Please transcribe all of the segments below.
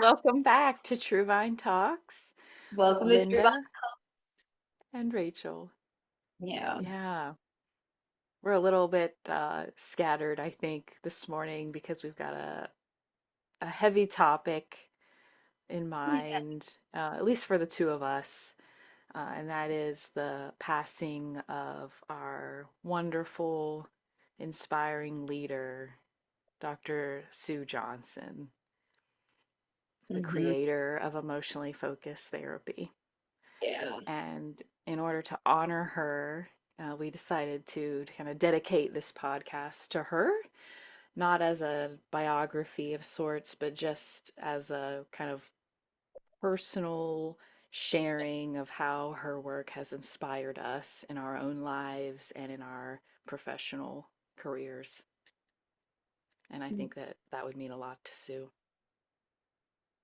Welcome back to True Vine Talks with Welcome to True Vibe. Linda and Rachel. Yeah. Yeah, we're a little bit scattered, I think, this morning because we've got a heavy topic in Yeah. mind, at least for the two of us, and that is the passing of our wonderful, inspiring leader, Dr. Sue Johnson, the hmm creator of emotionally focused therapy. Yeah. And in order to honor her, we decided to kind of dedicate this podcast to her, not as a biography of sorts, but just as a kind of personal sharing of how her work has inspired us in our own lives and in our professional careers. And I think that that would mean a lot to Sue.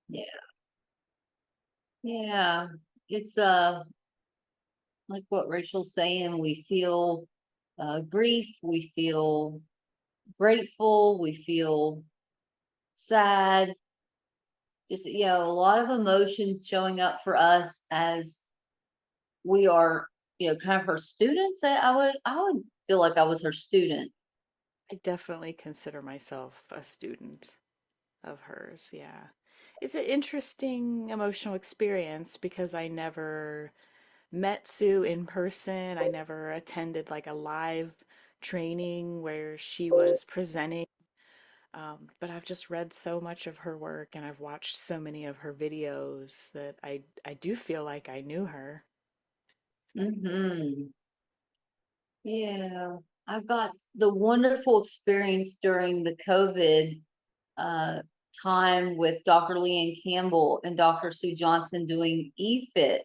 Yeah. Yeah. It's like what Rachel's saying, we feel grief, we feel grateful, we feel sad. Just a lot of emotions showing up for us as we are, kind of her students. I would feel like I was her student. I definitely consider myself a student of hers, yeah. It's an interesting emotional experience because I never met Sue in person. I never attended like a live training where she was presenting. But I've just read so much of her work and I've watched so many of her videos that I do feel like I knew her. hmm Yeah, I got the wonderful experience during the COVID uh, time with Dr. Leanne Campbell and Dr. Sue Johnson doing EFIT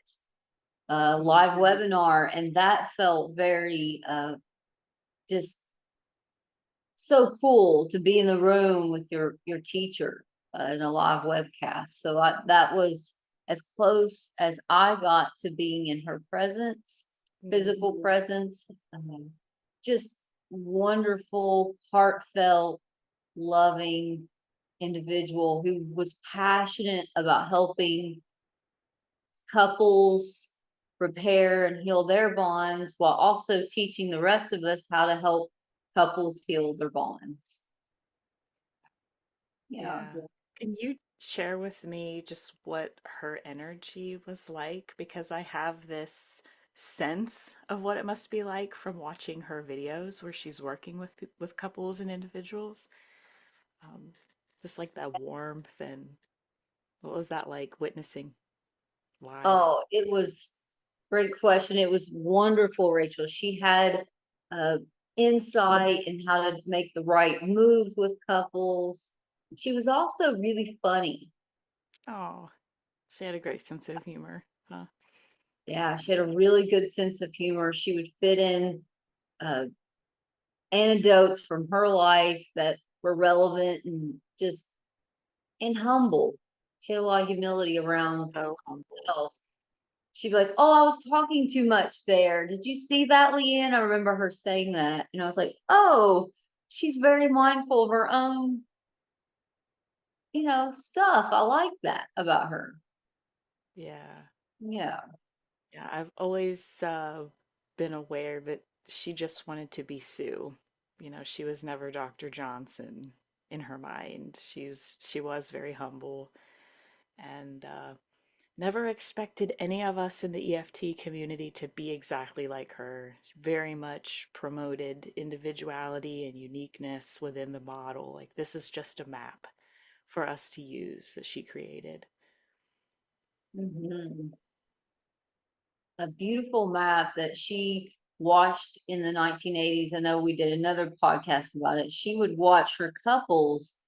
Mhm. live webinar, and that felt very just so cool to be in the room with your teacher in a live webcast. So that was as close as I got to being in her presence, Yeah. physical presence. Just wonderful, heartfelt, loving individual who was passionate about helping couples repair and heal their bonds while also teaching the rest of us how to help couples heal their bonds. Yeah. Yeah. Can you share with me just what her energy was like? Because I have this sense of what it must be like from watching her videos where she's working with with couples and individuals. Um, just like that warmth and what was that like witnessing live? Oh, it was great question. It was wonderful, Rachel. She had uh, insight in how to make the right moves with couples. She was also really funny. Oh, she had a great sense of humor, huh? Yeah, she had a really good sense of humor. She would fit in uh, anecdotes from her life that were relevant and just and humble. She had a lot of humility around So humble. health. She'd be like, "Oh, I was talking too much there. Did you see that, Leanne?" I remember her saying that. And I was like, "Oh, she's very mindful of her own, stuff. I like that about her." Yeah. Yeah. Yeah, I've always been aware that she just wanted to be Sue. You know, she was never Dr. Johnson in her mind. She was very humble and never expected any of us in the EFT community to be exactly like her. She very much promoted individuality and uniqueness within the model. Like this is just a map for us to use that she created. Mhm. A beautiful map that she watched in the 1980s. I know we did another podcast about it. She would watch her couples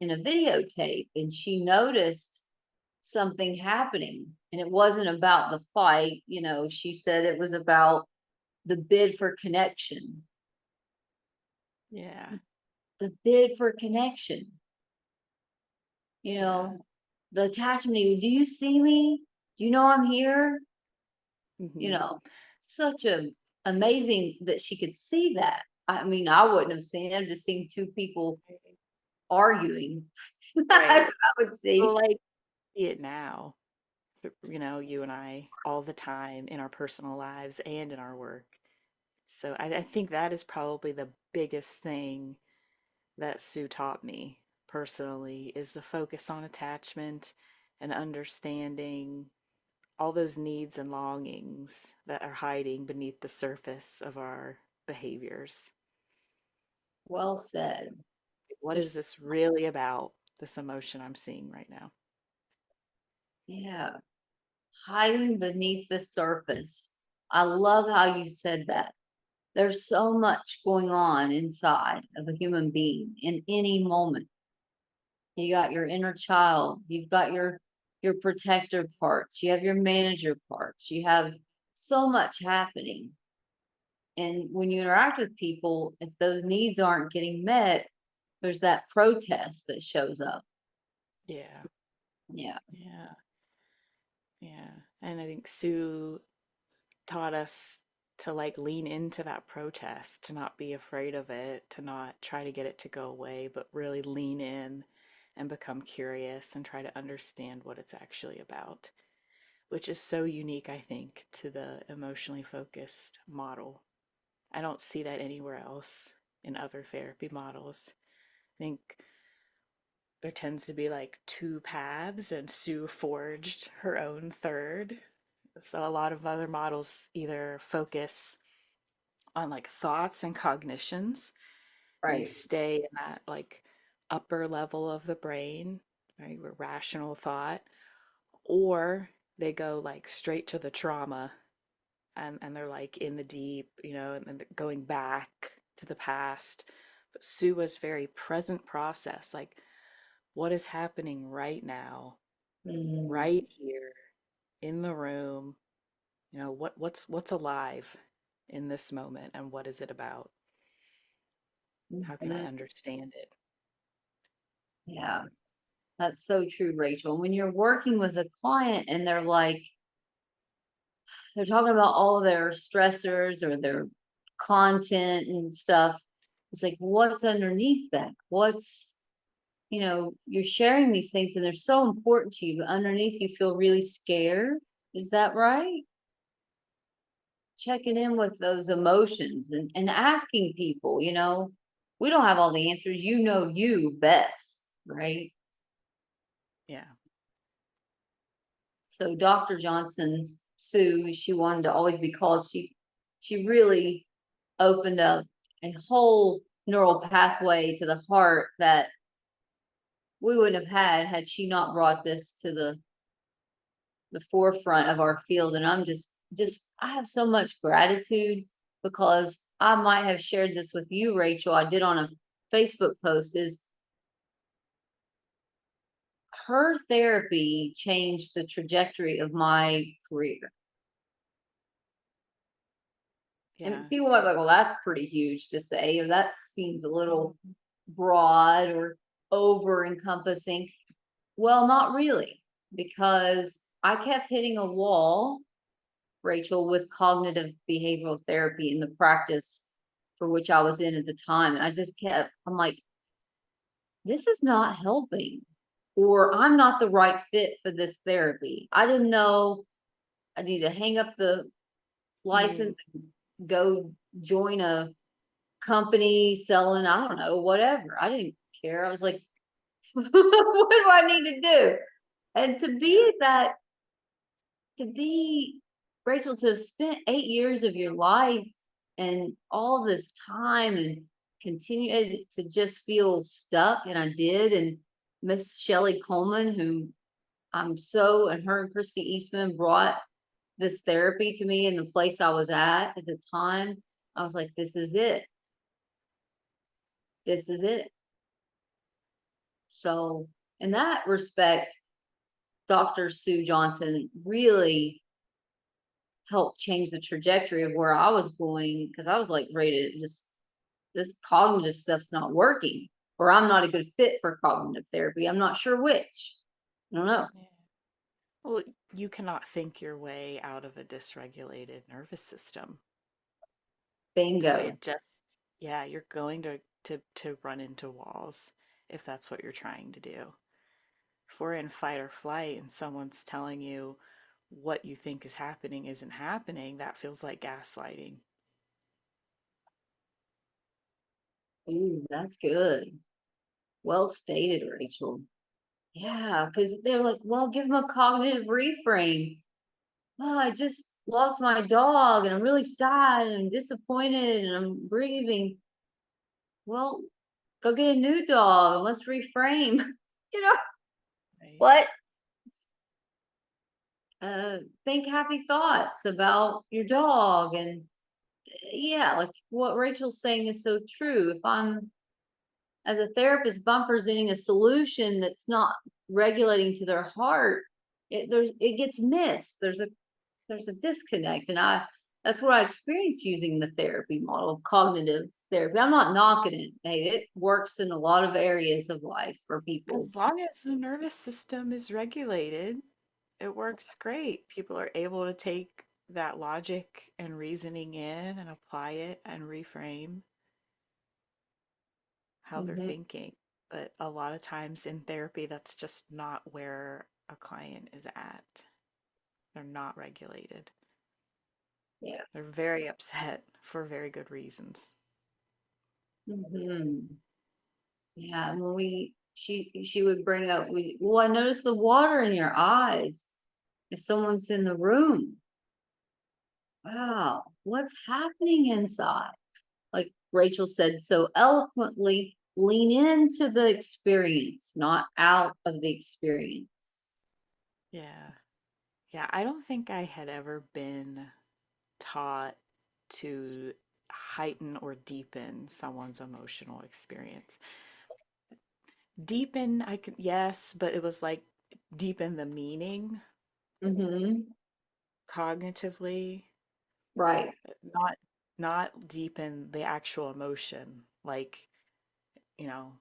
in a videotape and she noticed something happening. And it wasn't about the fight, she said it was about the bid for connection. Yeah. The bid for connection, you Yeah. know, the attachment. Do you see me? Do you know I'm here? You Hmm. know, such a amazing that she could see that. I mean, I wouldn't have seen it. I've just seen two people arguing. That's Right. what I would So see. like see it now, you and I all the time in our personal lives and in our work. So I think that is probably the biggest thing that Sue taught me personally is the focus on attachment and understanding all those needs and longings that are hiding beneath the surface of our behaviors. Well said. What is There's, this really about, this emotion I'm seeing right now? yeah, hiding beneath the surface. I love how you said that. There's so much going on inside of a human being in any moment. You got your inner child, you've got your protector parts, you have your manager parts, you have so much happening. And when you interact with people, if those needs aren't getting met, there's that protest that shows up. Yeah, Yeah. yeah, yeah. And I think Sue taught us to like lean into that protest, to not be afraid of it, to not try to get it to go away, but really lean in and become curious and try to understand what it's actually about, which is so unique, I think, to the emotionally focused model. I don't see that anywhere else in other therapy models. I think there tends to be like two paths, and Sue forged her own third. So a lot of other models either focus on like thoughts and cognitions. They Right. stay in that like upper level of the brain, right, where rational thought, or they go like straight to the trauma and they're like in the deep, and they're going back to the past. But Sue was very present process, like what is happening right now, Mm, right here in the room, what's alive in this moment and what is it about? How can I mhm. understand it? Yeah, that's so true, Rachel. When you're working with a client and they're talking about all their stressors or their content and stuff, it's like, what's underneath that? You're sharing these things and they're so important to you, but underneath you feel really scared. Is that right? Checking in with those emotions and asking people, we don't have all the answers. You know you best, right? Yeah. So Dr. Johnson's Sue, she wanted to always be called. She really opened up a whole neural pathway to the heart that we wouldn't have had she not brought this to the forefront of our field. And I'm just I have so much gratitude because I might have shared this with you, Rachel. I did on a Facebook post is her therapy changed the trajectory of my career. And Yeah. people might be like, well, that's pretty huge to say, or that seems a little broad or over encompassing. Well, not really, because I kept hitting a wall, Rachel, with cognitive behavioral therapy in the practice for which I was in at the time. And I'm like, this is not helping, or I'm not the right fit for this therapy. I didn't know I need to hang up the Mm, license and go join a company selling, I don't know, whatever. I didn't care. I was like, what do I need to do? And yeah. to be, Rachel, to have spent 8 years of your life and all this time and continue to just feel stuck. And I did. And Miss Shelley Coleman, who and her and Christy Eastman brought this therapy to me in the place I was at the time. I was like, this is it. This is it. So, in that respect, Dr. Sue Johnson really helped change the trajectory of where I was going because I was like ready to just, this cognitive stuff's not working, or I'm not a good fit for cognitive therapy. I'm not sure which. I don't know. Yeah. Well, you cannot think your way out of a dysregulated nervous system. Bingo. It just, yeah, you're going to run into walls if that's what you're trying to do. If we're in fight or flight and someone's telling you what you think is happening isn't happening, that feels like gaslighting. Ooh, that's good. Well stated, Rachel. Yeah, because they're like, well, give them a cognitive reframe. Oh, I just lost my dog and I'm really sad and I'm disappointed and I'm grieving. Well, go get a new dog and let's reframe. you know Right? what? Think happy thoughts about your dog and yeah, like what Rachel's saying is so true. If I'm as a therapist, if I'm presenting a solution that's not regulating to their heart, it gets missed. There's a disconnect, and I that's what I experienced using the therapy model of cognitive therapy. I'm not knocking it. Hey, it works in a lot of areas of life for people. As long as the nervous system is regulated, it works great. People are able to take that logic and reasoning in and apply it and reframe how they're Hmm. thinking. But a lot of times in therapy, that's just not where a client is at. They're not regulated. Yeah. They're very upset for very good reasons. Hmm. Yeah. And when she would bring up, well, I noticed the water in your eyes if someone's in the room. Wow, what's happening inside? Like Rachel said so eloquently, lean into the experience, not out of the experience. Yeah. Yeah. I don't think I had ever been taught to heighten or deepen someone's emotional experience. Deepen, I could, yes, but it was like deepen the meaning Mm-hmm. cognitively, Right. not not deepen the actual emotion. Like, you know,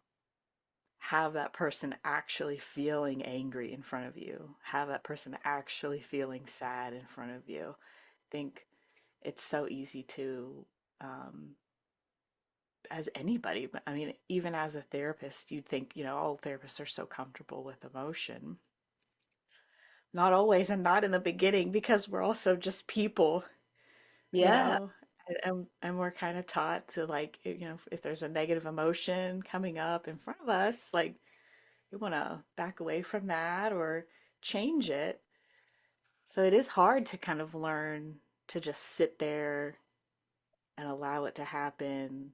have that person actually feeling angry in front of you, have that person actually feeling sad in front of you. I think it's so easy to um, as anybody, but I mean, even as a therapist, you'd think, all therapists are so comfortable with emotion. Not always, and not in the beginning, because we're also just people, you Yeah. know, and we're kind of taught to like, if there's a negative emotion coming up in front of us, like we want to back away from that or change it. So it is hard to kind of learn to just sit there and allow it to happen.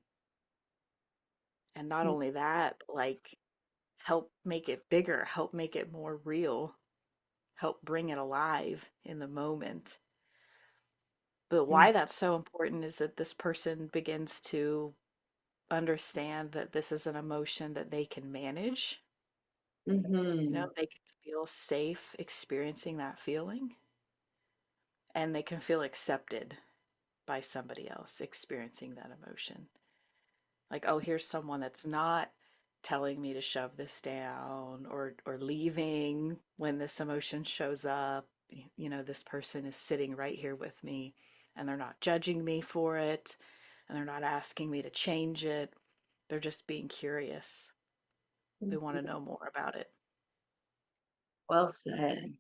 And not only that, but like help make it bigger, help make it more real, help bring it alive in the moment. But why that's so important is that this person begins to understand that this is an emotion that they can manage. Mm-hmm. They can feel safe experiencing that feeling and they can feel accepted by somebody else experiencing that emotion. Like, oh, here's someone that's not telling me to shove this down or leaving when this emotion shows up. This person is sitting right here with me and they're not judging me for it and they're not asking me to change it. They're just being curious. They want to know more about it. Well said.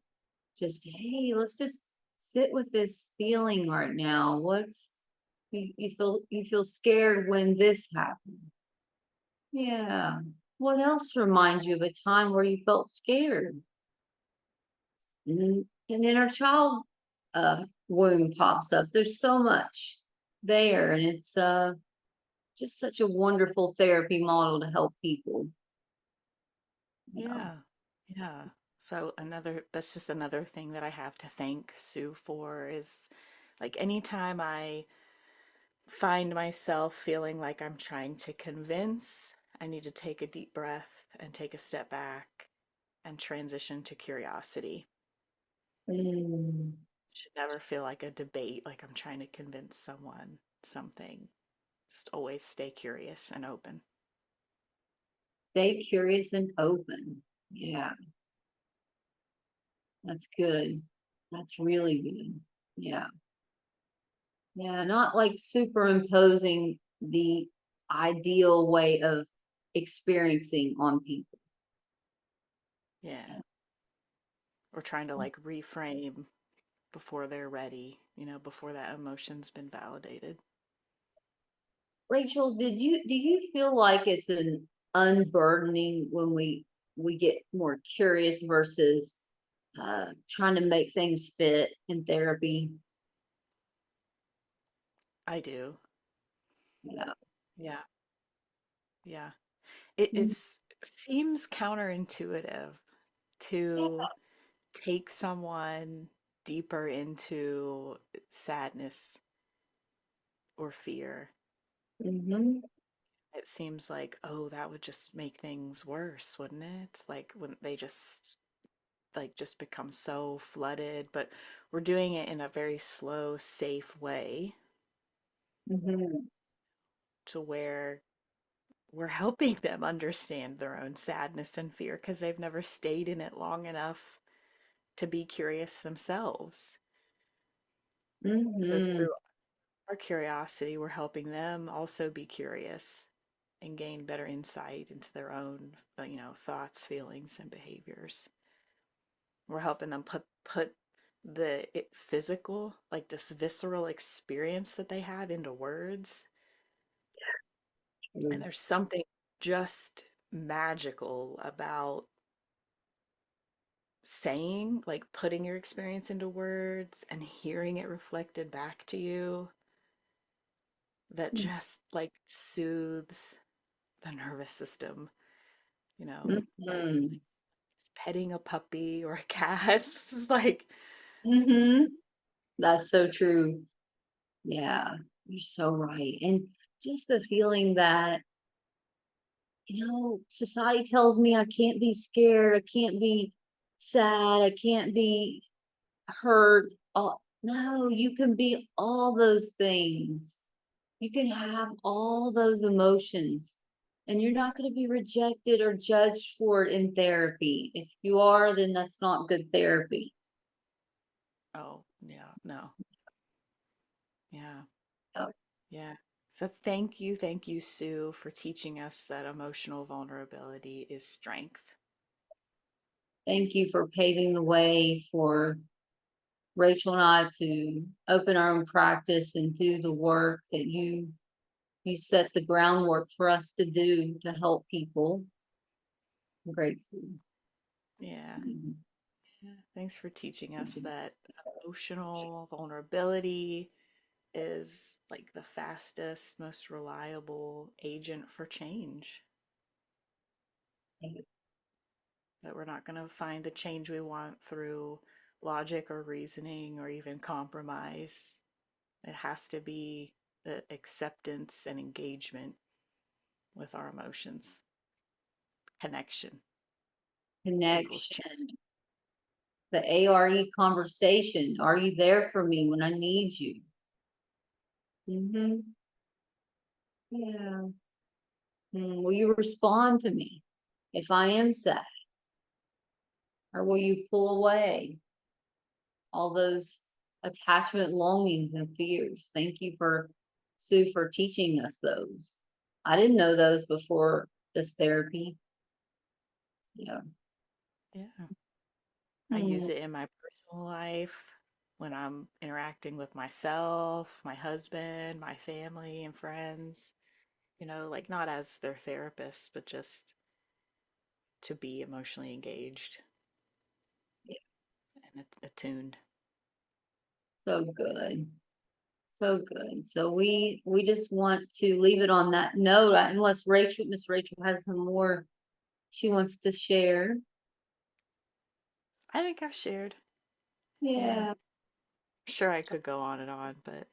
Just, hey, let's just sit with this feeling right now. You feel scared when this happened. Yeah. What else reminds you of a time where you felt scared? And then an inner child wound pops up. There's so much there, and it's just such a wonderful therapy model to help people. You know. Yeah. Yeah. So that's just another thing that I have to thank Sue for is like anytime I find myself feeling like I'm trying to convince, I need to take a deep breath and take a step back and transition to curiosity. Mm, It should never feel like a debate, like I'm trying to convince someone something. Just always stay curious and open. stay curious and open. Yeah, that's good. That's really good. Yeah. Yeah, not like superimposing the ideal way of experiencing on people. Yeah. or trying to like reframe before they're ready, before that emotion's been validated. Rachel, do you feel like it's an unburdening when we get more curious versus trying to make things fit in therapy? I do. Yeah. Yeah. Yeah. It seems counterintuitive to take someone deeper into sadness or fear. Mm-hmm. It seems like, oh, that would just make things worse, wouldn't it? Like when they just become so flooded, but we're doing it in a very slow, safe way Mm-hmm. to where we're helping them understand their own sadness and fear because they've never stayed in it long enough to be curious themselves. So Mm-hmm. through our curiosity, we're helping them also be curious and gain better insight into their own, thoughts, feelings, and behaviors. We're helping them put the physical, like this visceral experience that they have into words. And there's something just magical about saying, like putting your experience into words and hearing it reflected back to you that just like soothes the nervous system, like Mm-hmm. petting a puppy or a cat. It's like, Mm-hmm. That's so true. Yeah, you're so right. And just the feeling that, society tells me I can't be scared, I can't be sad, I can't be hurt. Oh, no, you can be all those things. You can have all those emotions, and you're not going to be rejected or judged for it in therapy. If you are, then that's not good therapy. oh, yeah, no, yeah, Oh, yeah. So thank you, Sue, for teaching us that emotional vulnerability is strength. thank you for paving the way for Rachel and I to open our own practice and do the work that you set the groundwork for us to do to help people. I'm grateful. Yeah. Mhm. Yeah. Thanks for teaching us that emotional vulnerability is like the fastest, most reliable agent for change. That we're not going to find the change we want through logic or reasoning or even compromise. It has to be the acceptance and engagement with our emotions. Connection equals change. Connection, the ARE conversation. Are you there for me when I need you? Hmm. Yeah. Will you respond to me if I am sad? Or will you pull away? All those attachment longings and fears. Thank you for Sue for teaching us those. I didn't know those before this therapy. Yeah. Yeah. I use Mm, it in my personal life when I'm interacting with myself, my husband, my family, and friends. Like not as their therapist, but just to be emotionally engaged and attuned. so good. So good. So we just want to leave it on that note, unless Miss Rachel has some more she wants to share. I think I've shared. Yeah. Yeah. Sure, I could go on and on, but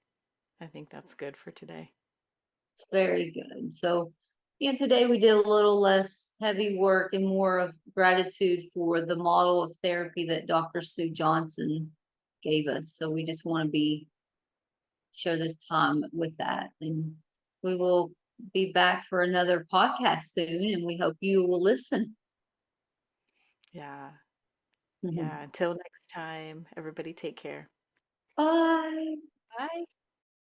I think that's good for today. Very good. So, yeah, today we did a little less heavy work and more of gratitude for the model of therapy that Dr. Sue Johnson gave us. So we just want to share this time with that. And we will be back for another podcast soon, and we hope you will listen. Yeah. Yeah. Until next time, everybody take care. Bye. Bye.